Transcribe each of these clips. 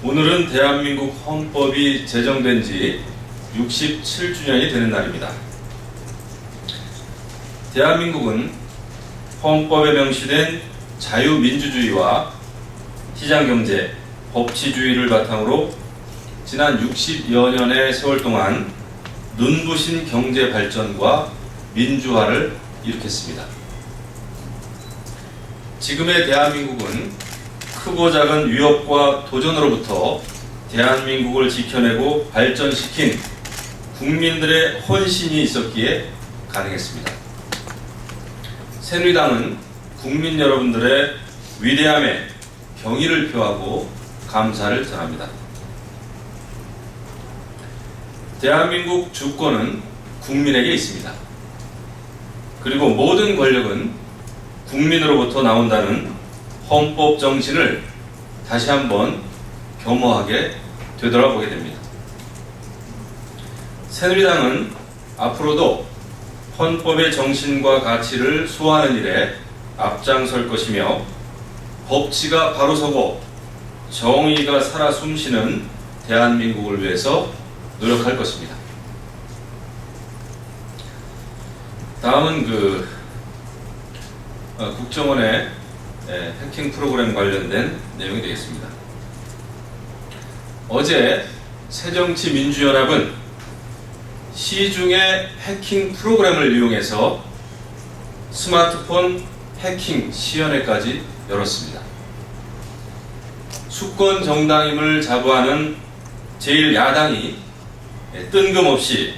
오늘은 대한민국 헌법이 제정된 지 67주년이 되는 날입니다. 대한민국은 헌법에 명시된 자유민주주의와 시장경제, 법치주의를 바탕으로 지난 60여 년의 세월 동안 눈부신 경제 발전과 민주화를 일으켰습니다. 지금의 대한민국은 크고 작은 위협과 도전으로부터 대한민국을 지켜내고 발전시킨 국민들의 헌신이 있었기에 가능했습니다. 새누리당은 국민 여러분들의 위대함에 경의를 표하고 감사를 전합니다. 대한민국 주권은 국민에게 있습니다. 그리고 모든 권력은 국민으로부터 나온다는 헌법 정신을 다시 한번 겸허하게 되돌아보게 됩니다. 새누리당은 앞으로도 헌법의 정신과 가치를 수호하는 일에 앞장설 것이며 법치가 바로 서고 정의가 살아 숨쉬는 대한민국을 위해서 노력할 것입니다. 다음은 국정원의 해킹 프로그램 관련된 내용이 되겠습니다. 어제 새정치민주연합은 시중의 해킹 프로그램을 이용해서 스마트폰 해킹 시연회까지 열었습니다. 수권 정당임을 자부하는 제1야당이 뜬금없이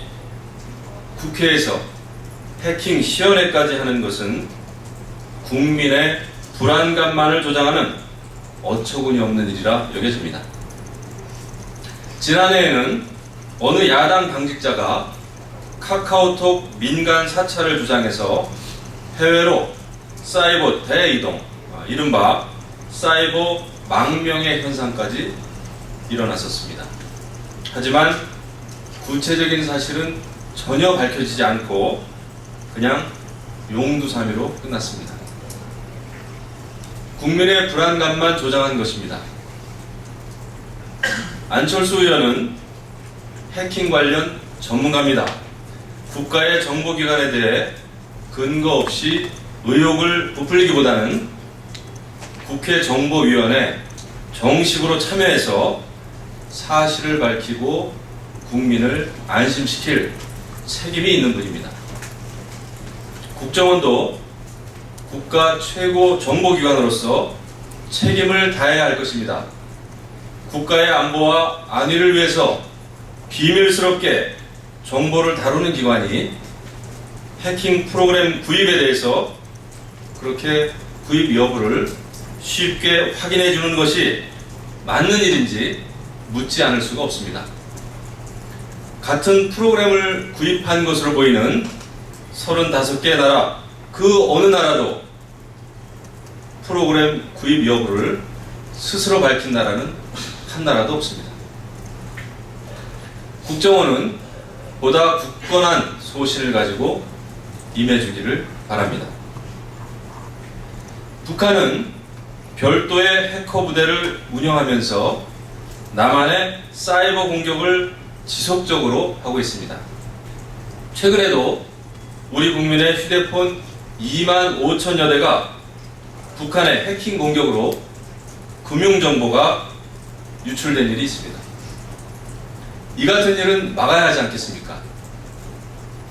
국회에서 해킹 시연회까지 하는 것은 국민의 불안감만을 조장하는 어처구니 없는 일이라 여겨집니다. 지난해에는 어느 야당 당직자가 카카오톡 민간 사찰을 주장해서 해외로 사이버 대이동, 이른바 사이버 망명의 현상까지 일어났었습니다. 하지만 구체적인 사실은 전혀 밝혀지지 않고 그냥 용두사미로 끝났습니다. 국민의 불안감만 조장한 것입니다. 안철수 의원은 해킹 관련 전문가입니다. 국가의 정보기관에 대해 근거 없이 의혹을 부풀리기보다는 국회 정보위원회 정식으로 참여해서 사실을 밝히고 국민을 안심시킬 책임이 있는 분입니다. 국정원도 국가 최고 정보기관으로서 책임을 다해야 할 것입니다. 국가의 안보와 안위를 위해서 비밀스럽게 정보를 다루는 기관이 해킹 프로그램 구입에 대해서 그렇게 구입 여부를 쉽게 확인해 주는 것이 맞는 일인지 묻지 않을 수가 없습니다. 같은 프로그램을 구입한 것으로 보이는 35개의 나라, 그 어느 나라도 프로그램 구입 여부를 스스로 밝힌 나라는 한 나라도 없습니다. 국정원은 보다 굳건한 소신을 가지고 임해주기를 바랍니다. 북한은 별도의 해커 부대를 운영하면서 남한의 사이버 공격을 지속적으로 하고 있습니다. 최근에도 우리 국민의 휴대폰 2만 5천여 대가 북한의 해킹 공격으로 금융정보가 유출된 일이 있습니다. 이 같은 일은 막아야 하지 않겠습니까?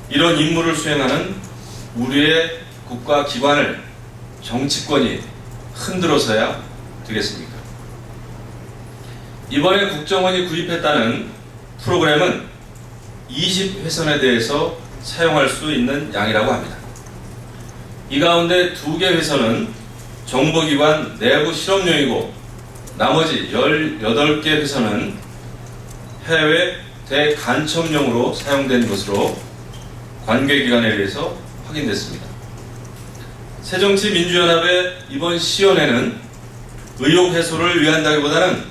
이런 임무를 수행하는 우리의 국가기관을 정치권이 흔들어서야 되겠습니까? 이번에 국정원이 구입했다는 프로그램은 20회선에 대해서 사용할 수 있는 양이라고 합니다. 이 가운데 2개 회선은 정보기관 내부 실험용이고 나머지 18개 회선은 해외 대간첩용으로 사용된 것으로 관계기관에 의해서 확인됐습니다. 새정치민주연합의 이번 시연회는 의혹 해소를 위한다기보다는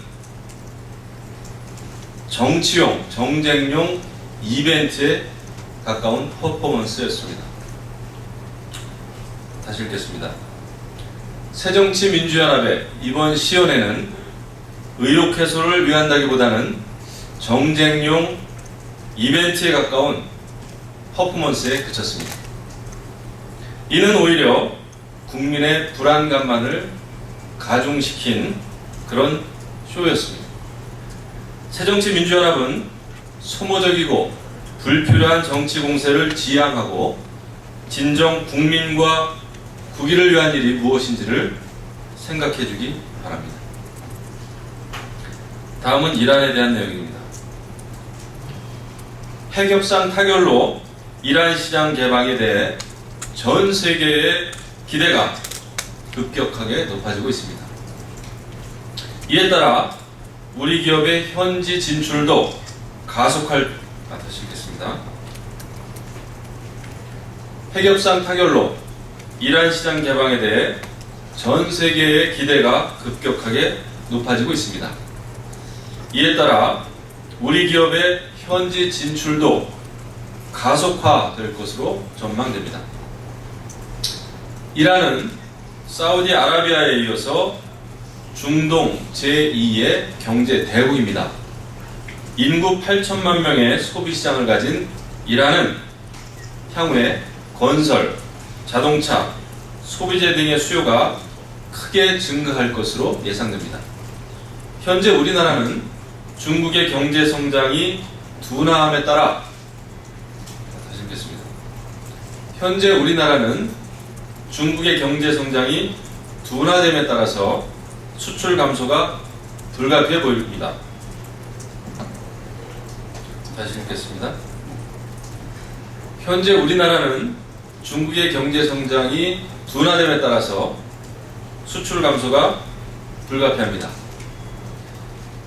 정치용, 정쟁용 이벤트에 가까운 퍼포먼스였습니다. 다시 읽겠습니다. 새정치민주연합의 이번 시연회는 의혹 해소를 위한다기보다는 정쟁용 이벤트에 가까운 퍼포먼스에 그쳤습니다. 이는 오히려 국민의 불안감만을 가중시킨 그런 쇼였습니다. 새정치민주연합은 소모적이고 불필요한 정치 공세를 지양하고 진정 국민과 국위를 위한 일이 무엇인지를 생각해 주기 바랍니다. 다음은 이란에 대한 내용입니다. 핵협상 타결로 이란 시장 개방에 대해 전 세계의 기대가 급격하게 높아지고 있습니다. 이에 따라 우리 기업의 현지 진출도 가속할 다시 읽겠습니다. 핵협상 타결로 이란 시장 개방에 대해 전 세계의 기대가 급격하게 높아지고 있습니다. 이에 따라 우리 기업의 현지 진출도 가속화될 것으로 전망됩니다. 이란은 사우디아라비아에 이어서 중동 제2의 경제 대국입니다. 인구 8천만 명의 소비시장을 가진 이란은 향후에 건설, 자동차, 소비재 등의 수요가 크게 증가할 것으로 예상됩니다. 현재 우리나라는 중국의 경제 성장이 둔화함에 따라 다시 읽겠습니다. 현재 우리나라는 중국의 경제 성장이 둔화됨에 따라서 수출 감소가 불가피해 보입니다. 다시 읽겠습니다. 현재 우리나라는 중국의 경제 성장이 둔화됨에 따라서 수출 감소가 불가피합니다.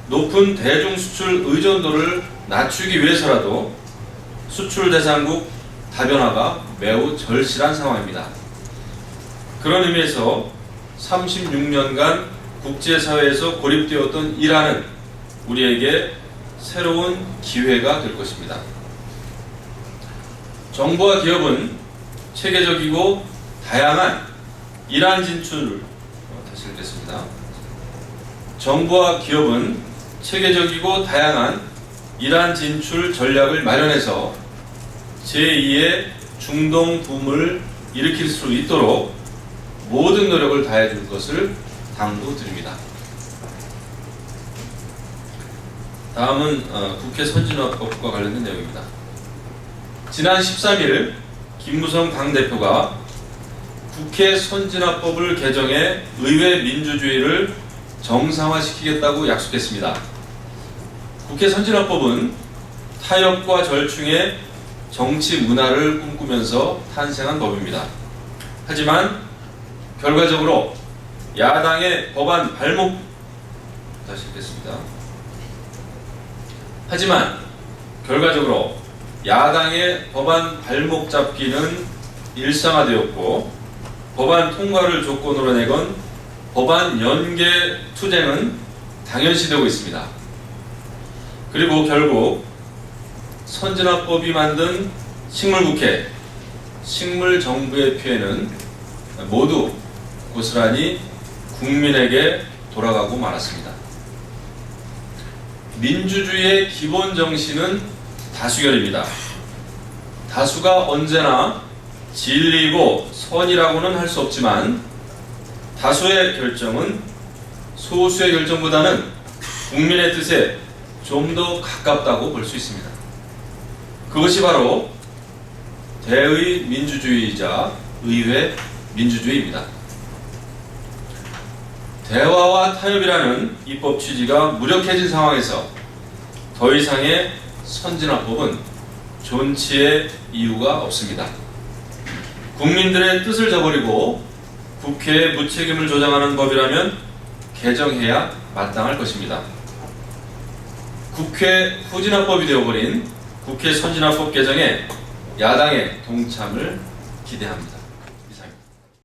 높은 대중 수출 의존도를 낮추기 위해서라도 수출 대상국 다변화가 매우 절실한 상황입니다. 그런 의미에서 36년간 국제사회에서 고립되었던 이란은 우리에게 새로운 기회가 될 것입니다. 정부와 기업은 체계적이고 다양한 이란 진출, 다시 읽겠습니다. 정부와 기업은 체계적이고 다양한 이란 진출 전략을 마련해서 제2의 중동 붐을 일으킬 수 있도록 모든 노력을 다해 줄 것을 당부드립니다. 다음은 국회 선진화법과 관련된 내용입니다. 지난 13일 김무성 당대표가 국회 선진화법을 개정해 의회 민주주의를 정상화시키겠다고 약속했습니다. 국회 선진화법은 타협과 절충의 정치 문화를 꿈꾸면서 탄생한 법입니다. 하지만 결과적으로 야당의 법안 발목 다시 읽겠습니다. 하지만 결과적으로 야당의 법안 발목 잡기는 일상화되었고 법안 통과를 조건으로 내건 법안 연계 투쟁은 당연시되고 있습니다. 그리고 결국 선진화법이 만든 식물국회, 식물정부의 피해는 모두 고스란히 국민에게 돌아가고 말았습니다. 민주주의의 기본 정신은 다수결입니다. 다수가 언제나 진리고 선이라고는 할 수 없지만 다수의 결정은 소수의 결정보다는 국민의 뜻에 좀 더 가깝다고 볼 수 있습니다. 그것이 바로 대의 민주주의이자 의회 민주주의입니다. 대화와 타협이라는 입법 취지가 무력해진 상황에서 더 이상의 선진화법은 존치의 이유가 없습니다. 국민들의 뜻을 저버리고 국회의 무책임을 조장하는 법이라면 개정해야 마땅할 것입니다. 국회 후진화법이 되어버린 국회 선진화법 개정에 야당의 동참을 기대합니다.